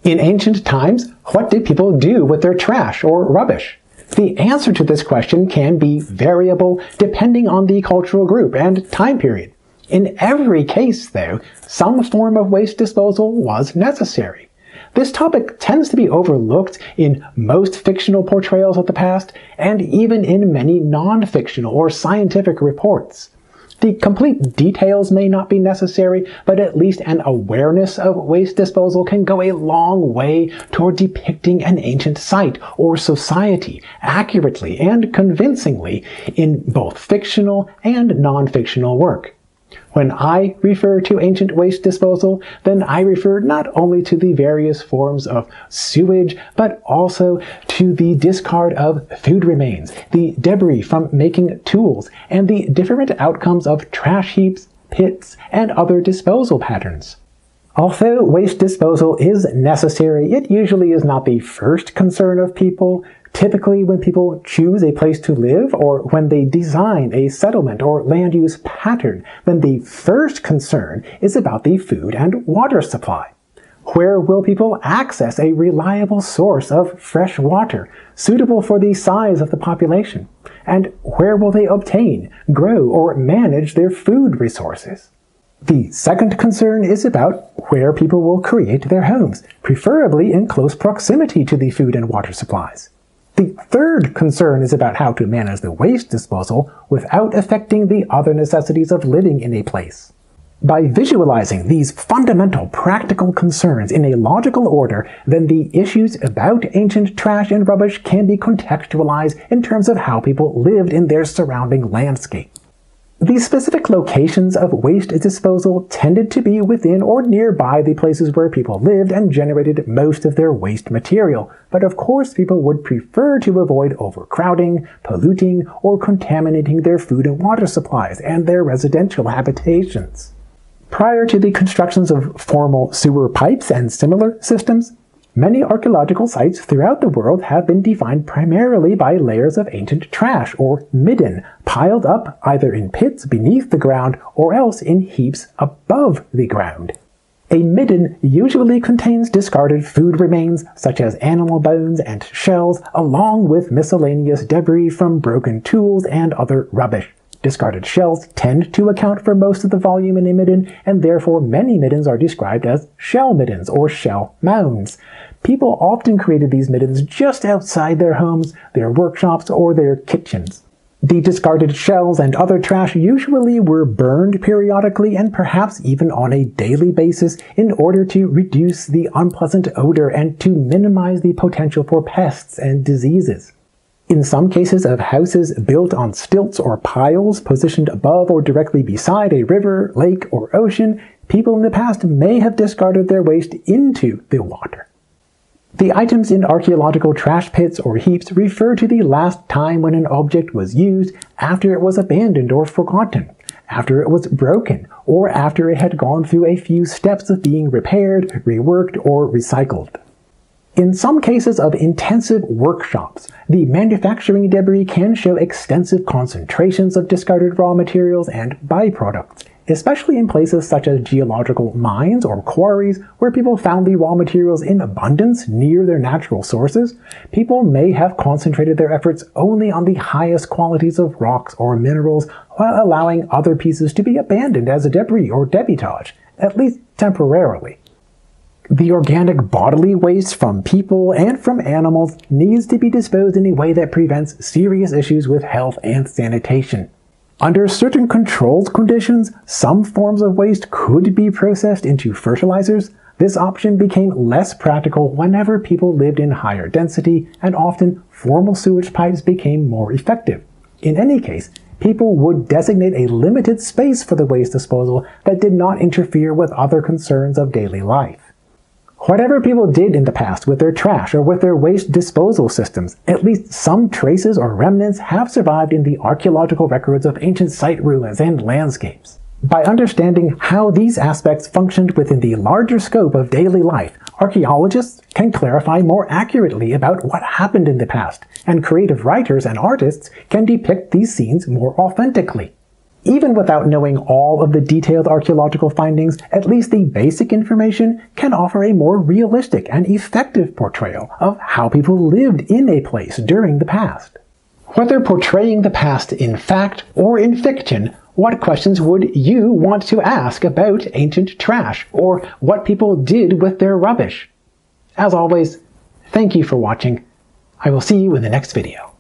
In ancient times, what did people do with their trash or rubbish? The answer to this question can be variable depending on the cultural group and time period. In every case, though, some form of waste disposal was necessary. This topic tends to be overlooked in most fictional portrayals of the past, and even in many non-fictional or scientific reports. The complete details may not be necessary, but at least an awareness of waste disposal can go a long way toward depicting an ancient site or society accurately and convincingly in both fictional and non-fictional work. When I refer to ancient waste disposal, then I refer not only to the various forms of sewage, but also to the discard of food remains, the debris from making tools, and the different outcomes of trash heaps, pits, and other disposal patterns. Although waste disposal is necessary, it usually is not the first concern of people. Typically, when people choose a place to live or when they design a settlement or land use pattern, then the first concern is about the food and water supply. Where will people access a reliable source of fresh water suitable for the size of the population? And where will they obtain, grow, or manage their food resources? The second concern is about where people will create their homes, preferably in close proximity to the food and water supplies. The third concern is about how to manage the waste disposal without affecting the other necessities of living in a place. By visualizing these fundamental practical concerns in a logical order, then the issues about ancient trash and rubbish can be contextualized in terms of how people lived in their surrounding landscape. The specific locations of waste disposal tended to be within or nearby the places where people lived and generated most of their waste material, but of course people would prefer to avoid overcrowding, polluting, or contaminating their food and water supplies and their residential habitations. Prior to the constructions of formal sewer pipes and similar systems, many archaeological sites throughout the world have been defined primarily by layers of ancient trash, or midden, piled up either in pits beneath the ground or else in heaps above the ground. A midden usually contains discarded food remains, such as animal bones and shells, along with miscellaneous debris from broken tools and other rubbish. Discarded shells tend to account for most of the volume in a midden, and therefore many middens are described as shell middens or shell mounds. People often created these middens just outside their homes, their workshops, or their kitchens. The discarded shells and other trash usually were burned periodically and perhaps even on a daily basis in order to reduce the unpleasant odor and to minimize the potential for pests and diseases. In some cases of houses built on stilts or piles positioned above or directly beside a river, lake, or ocean, people in the past may have discarded their waste into the water. The items in archaeological trash pits or heaps refer to the last time when an object was used after it was abandoned or forgotten, after it was broken, or after it had gone through a few steps of being repaired, reworked, or recycled. In some cases of intensive workshops, the manufacturing debris can show extensive concentrations of discarded raw materials and byproducts, especially in places such as geological mines or quarries where people found the raw materials in abundance near their natural sources. People may have concentrated their efforts only on the highest qualities of rocks or minerals while allowing other pieces to be abandoned as debris or debitage, at least temporarily. The organic bodily waste from people and from animals needs to be disposed in a way that prevents serious issues with health and sanitation. Under certain controlled conditions, some forms of waste could be processed into fertilizers. This option became less practical whenever people lived in higher density, and often formal sewage pipes became more effective. In any case, people would designate a limited space for the waste disposal that did not interfere with other concerns of daily life. Whatever people did in the past with their trash or with their waste disposal systems, at least some traces or remnants have survived in the archaeological records of ancient site ruins and landscapes. By understanding how these aspects functioned within the larger scope of daily life, archaeologists can clarify more accurately about what happened in the past, and creative writers and artists can depict these scenes more authentically. Even without knowing all of the detailed archaeological findings, at least the basic information can offer a more realistic and effective portrayal of how people lived in a place during the past. Whether portraying the past in fact or in fiction, what questions would you want to ask about ancient trash, or what people did with their rubbish? As always, thank you for watching. I will see you in the next video.